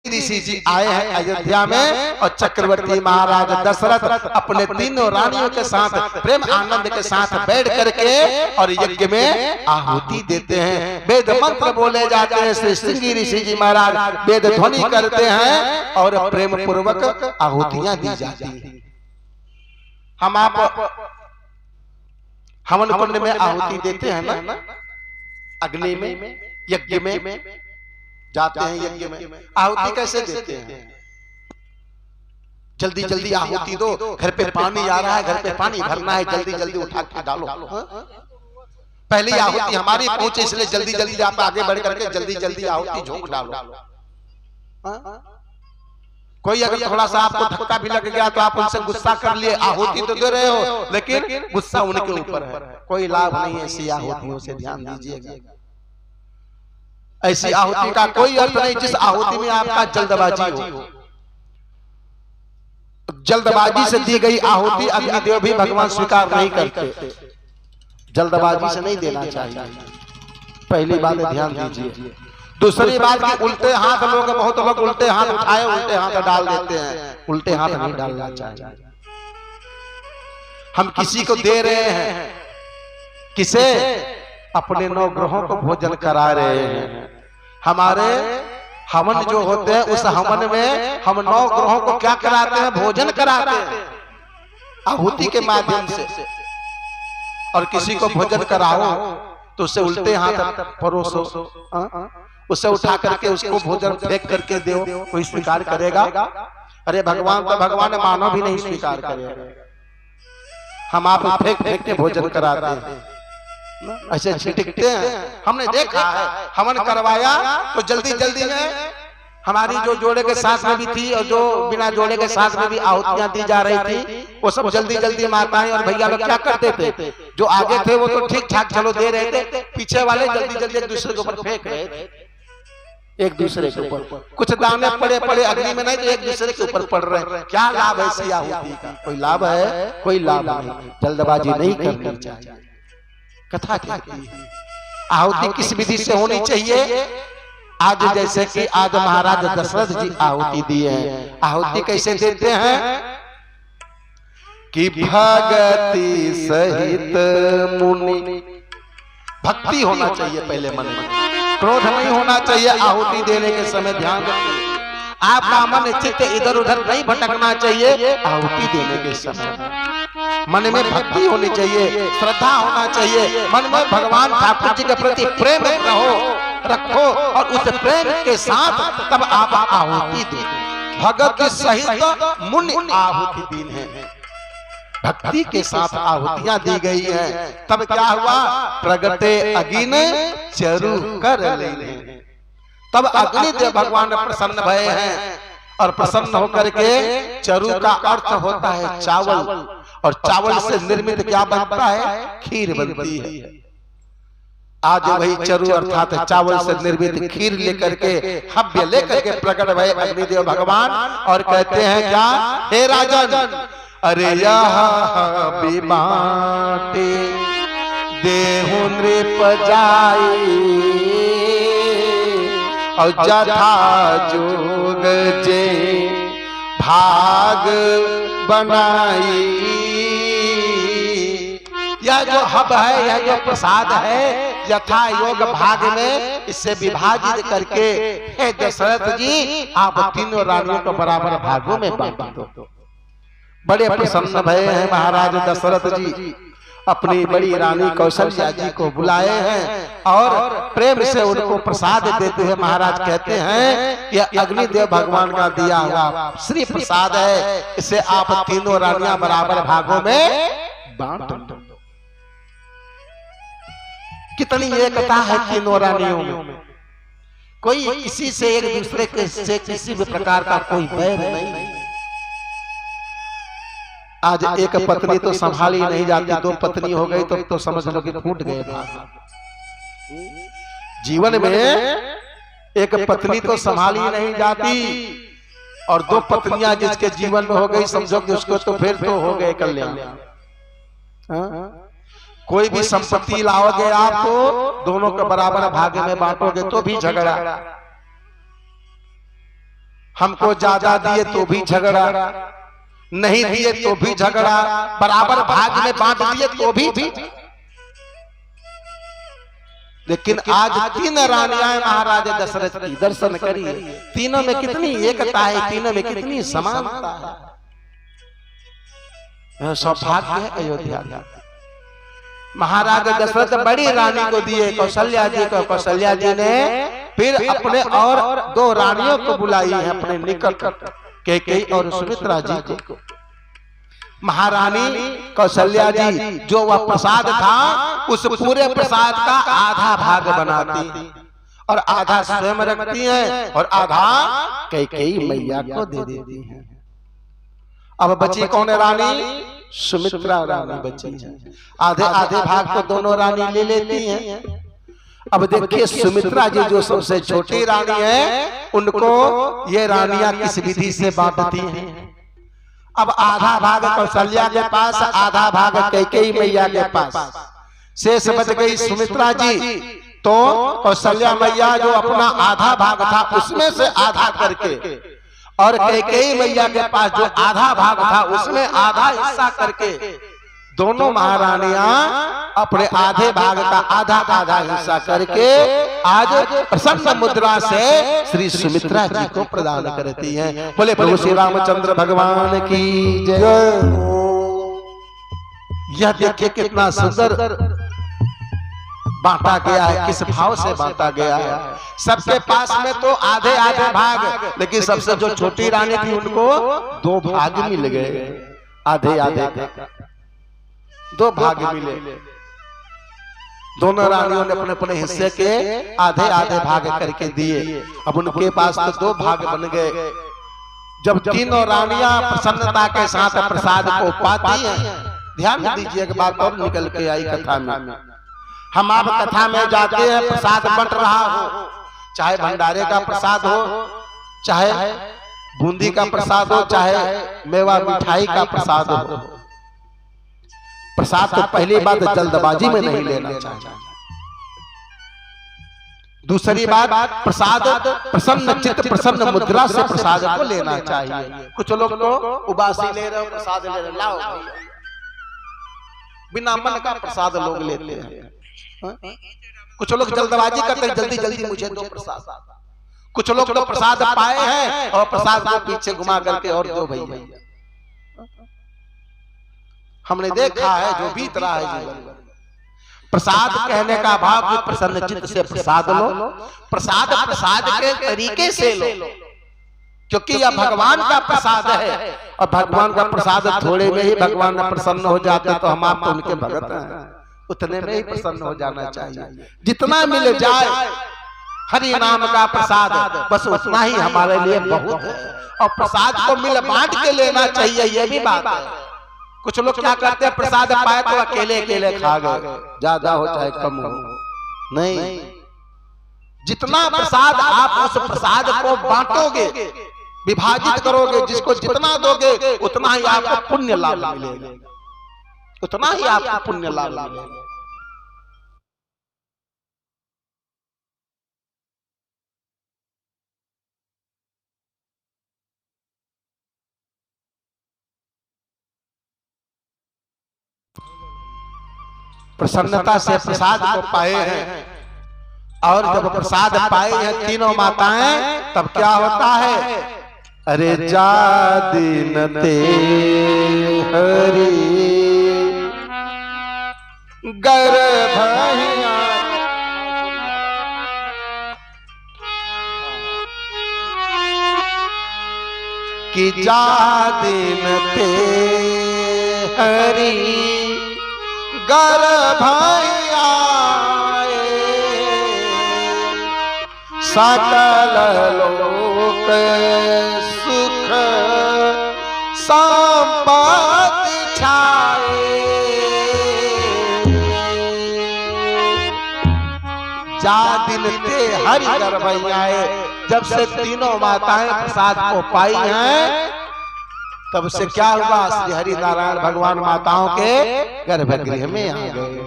ऋषि जी आए हैं अयोध्या में और चक्रवर्ती महाराज दशरथ अपने तीनों रानियों के साथ प्रेम आनंद के साथ बैठ करके और यज्ञ में आहुति देते हैं। वेद मंत्र बोले जाते हैं, श्री श्रृंगी ऋषि जी महाराज वेद ध्वनि करते हैं और प्रेम पूर्वक आहुतियां दी जाती हैं। हम आप हवन कुंड में आहुति देते हैं ना, अग्नि में, यज्ञ में जाते हैं। यज्ञ में आहुति कैसे देते हैं? जल्दी जल्दी आहुति दो, घर पे पानी आ रहा है, घर पे पानी भरना है, जल्दी जल्दी उठा के डालो। पहली आहुति हमारी पहुंचे इसलिए जल्दी जल्दी आप आगे बढ़ करके जल्दी जल्दी आहुति झोंक डालो। कोई अगर थोड़ा सा आपको धक्का भी लग गया तो आप उनसे गुस्सा कर लिए, आहुति तो दे रहे हो लेकिन गुस्सा उनके ऊपर है। कोई लाभ नहीं ऐसी आहुतियों से, ध्यान दीजिएगा। ऐसी आहुति का कोई अर्थ नहीं जिस आहुति में आपका जल्दबाजी हो। जल्दबाजी से दी गई आहुति अग्निदेव भी भगवान स्वीकार नहीं करते। जल्दबाजी से नहीं देना चाहिए, पहली बात ध्यान दीजिए। दूसरी बात कि उल्टे हाथ लोग, बहुत लोग उल्टे हाथ उठाए उल्टे हाथ डाल देते हैं। उल्टे हाथ नहीं डालना चाहिए। हम किसी को दे रहे हैं, किसे? अपने 9 ग्रहों को भोजन करा रहे हैं। हमारे हवन जो होते हैं उस हवन में हम 9 ग्रहों को क्या कराते हैं? भोजन कराते हैं आहुति के माध्यम से। और किसी को भोजन कराओ तो उसे उल्टे हाथ परोसो, उसे उठा करके उसको भोजन फेंक करके दो, कोई स्वीकार करेगा? अरे भगवान तो भगवान, मानव भी नहीं स्वीकार करेगा। हम आप फेंक फेंक के भोजन कराते हैं, ऐसे छिटकते हैं। हमने देखा है, हवन करवाया तो जल्दी जल्दी में हमारी जो जोड़े के साथ में भी थी और जो बिना जोड़े के साथ में भी आहुतियां दी जा रही थी, वो सब जल्दी जल्दी माताएं और भैया लोग क्या करते थे? जो आगे थे वो तो ठीक ठाक चलो दे रहे थे, पीछे वाले जल्दी जल्दी एक दूसरे के ऊपर फेंक रहे थे, एक दूसरे के ऊपर। कुछ दाने पड़े पड़े अग्नि में नहीं तो एक दूसरे के ऊपर पड़ रहे हैं। क्या लाभ है ऐसी आहुति का? कोई लाभ है? कोई लाभ नहीं। जल्दबाजी नहीं करनी चाहिए। कथा कहती है आहुति किस विधि से होनी चाहिए? आज जैसे कि आज महाराज दशरथ जी आहुति दिए हैं। आहुति कैसे देते हैं? कि भगति सहित मुनि, भक्ति होना चाहिए पहले मन में, क्रोध नहीं होना चाहिए आहुति देने के समय। ध्यान रखिए, आपका मन चित्त इधर उधर नहीं भटकना चाहिए आहुति देने के समय। मन में भक्ति होनी चाहिए, श्रद्धा होना चाहिए, मन में भगवान ठाकुर जी के प्रति प्रेम रखो और उस प्रेम के साथ तब आप आहुति दो। भगत सहित मुनि आहुति दीन है, भक्ति के साथ आहुतियां दी गई हैं। तब क्या हुआ? प्रगटे अगिन चरु कर लेने, तब अग्निदेव भगवान प्रसन्न भये हैं। और प्रसन्न होकर के, चरु का अर्थ होता है चावल, और चावल से निर्मित क्या बनता है? खीर बनती है। आज वही चरु अर्थात चावल से निर्मित खीर लेकर के, हव्य लेकर के प्रकट भये अग्निदेव भगवान और कहते हैं क्या? हे राजन, अरे यह भी बाटे देहु नृप जाई और जथा जोग जे भाग बनाई। यह जो हब है, यह जो प्रसाद है, यथा योग भाग में इससे विभाजित करके हे दशरथ जी आप तीनों रानियों को बराबर भागों में बांट दो। बड़े प्रसन्न भये हैं महाराज दशरथ जी। अपनी बड़ी रानी कौशल्या जी को बुलाए हैं और प्रेम से उनको प्रसाद देते हैं। महाराज कहते हैं यह अग्निदेव भगवान का दिया हुआ श्री प्रसाद है, इसे आप तीनों रानियां बराबर भागों में बांट दो। कितनी एकता है तीनों रानियों में, कोई किसी से एक दूसरे के से किसी भी प्रकार का कोई बैर नहीं। आज एक पत्नी तो संभाली नहीं जाती, 2 पत्नी हो गई तो समझ लो कि फूट गए भाग। जीवन में एक पत्नी तो संभाली नहीं जाती और 2 पत्नियां जिसके जीवन में हो गई समझो कि उसको तो फिर तो हो गए कल्याण। कोई भी संपत्ति लाओगे आप तो दोनों के बराबर भाग में बांटोगे तो भी झगड़ा। हमको ज्यादा दिए तो भी झगड़ा, नहीं दिए तो भी झगड़ा, बराबर भाग में बांट दिए तो भी। लेकिन आज 3 रानियां महाराज दशरथ की दर्शन करी, तीनों में कितनी एकता है, तीनों में कितनी समानता है। सौभाग्य है अयोध्या का। महाराज दशरथ बड़ी रानी को दिए कौशल्या जी को। कौशल्या जी ने फिर अपने और 2 रानियों को बुलाई है अपने निकट, कैकेयी और सुमित्रा जी को। महारानी कौशल्या जी जो वह प्रसाद था उस पूरे प्रसाद का आधा भाग बनाती और आधा स्वयं रखती हैं और आधा कैकेयी मैया को दे देती हैं। अब बची कौन रानी? सुमित्रा रानी बची है। आधे आधे भाग तो दोनों रानी ले लेती हैं। अब देखिए सुमित्रा जी जो सबसे छोटी रानी है, उनको ये रानियां किस विधि से बांटती हैं। अब आधा भाग कौशल्या के पास, आधा भाग कैकेयी मैया के पास, शेष बच गई सुमित्रा जी। तो कौशल्या मैया जो अपना आधा भाग था उसमें से आधा करके, और कैकेयी मैया के पास जो आधा भाग था उसमें आधा हिस्सा करके, दोनों महारानियां अपने आधे भाग का आधा आधा हिस्सा करके आज प्रसन्न मुद्रा से श्री सुमित्रा जी को प्रदान करती हैं। बोले प्रभु श्री रामचंद्र भगवान की जय। यह देखिए कितना सुंदर बांटा गया है, किस भाव से बांटा गया है। सबके पास में तो आधे आधे भाग, लेकिन सबसे जो छोटी रानी थी उनको 2 भाग मिल गए। आधे आधे का 2 भाग मिले। दोनों रानियों ने अपने अपने हिस्से के आधे आधे भाग करके दिए। अब उनके पास तो 2 भाग बन गए। जब तीनों रानियां प्रसन्नता के साथ प्रसाद को पाती हैं, ध्यान दीजिए एक बात और निकल के आई कथा में। हम आप कथा में जाते हैं, प्रसाद बंट रहा हो, चाहे भंडारे का प्रसाद हो, चाहे बूंदी का प्रसाद हो, चाहे मेवा मिठाई का प्रसाद हो। प्रसाद तो पहली बात जल्दबाजी में नहीं लेना चाहिए। दूसरी बात, प्रसाद प्रसन्न चित्त प्रसन्न मुद्रा से प्रसाद को लेना चाहिए। कुछ लोग तो उबासी ले रहे हो, प्रसाद ले रहे, लाओ बिना मन का प्रसाद लोग लेते हैं। कुछ लोग जल्दबाजी करते हैं, जल्दी जल्दी मुझे दो प्रसाद। कुछ लोग तो प्रसाद पाए हैं और प्रसाद को पीछे घुमा करके और दो भैया। हमने देखा है जो बीत रहा है जीवन। प्रसाद कहने का भाव कि प्रसन्न चित्त से प्रसाद लो, प्रसाद प्रसाद के तरीके से लो, क्योंकि यह भगवान का प्रसाद है और भगवान का प्रसाद थोड़े में ही भगवान प्रसन्न हो जाते, तो हम आप तो उनके भगत हैं, उतने में ही प्रसन्न हो जाना चाहिए। जितना मिल जाए हरि नाम का प्रसाद, बस उतना ही हमारे लिए बहुत है। और प्रसाद को मिल बांट के लेना चाहिए, यह भी बात है। कुछ लोग क्या करते हैं, प्रसाद पाए तो अकेले अकेले खा गए, ज्यादा हो चाहे कम हो। नहीं, जितना प्रसाद आप उस प्रसाद को बांटोगे, विभाजित करोगे, जिसको जितना दोगे उतना ही आपको पुण्य लाभ मिलेगा, उतना ही आपको पुण्य लाभ मिलेगा। प्रसन्नता से प्रसाद को पाए हैं, और जब प्रसाद पाए हैं तीनों माताएं, तब क्या होता है, अरे जा दिन ते हरि गर्भहिया कि जा दिन ते हरि गर्भहिया सकल लोक सुख संपत्ति छाए। जा दिन ते हरि गर्भहिया, जब से तीनों माताएं प्रसाद को पाई हैं, तब से क्या हुआ, श्री हरि नारायण भगवान माताओं के गर्भगृह में आ गए।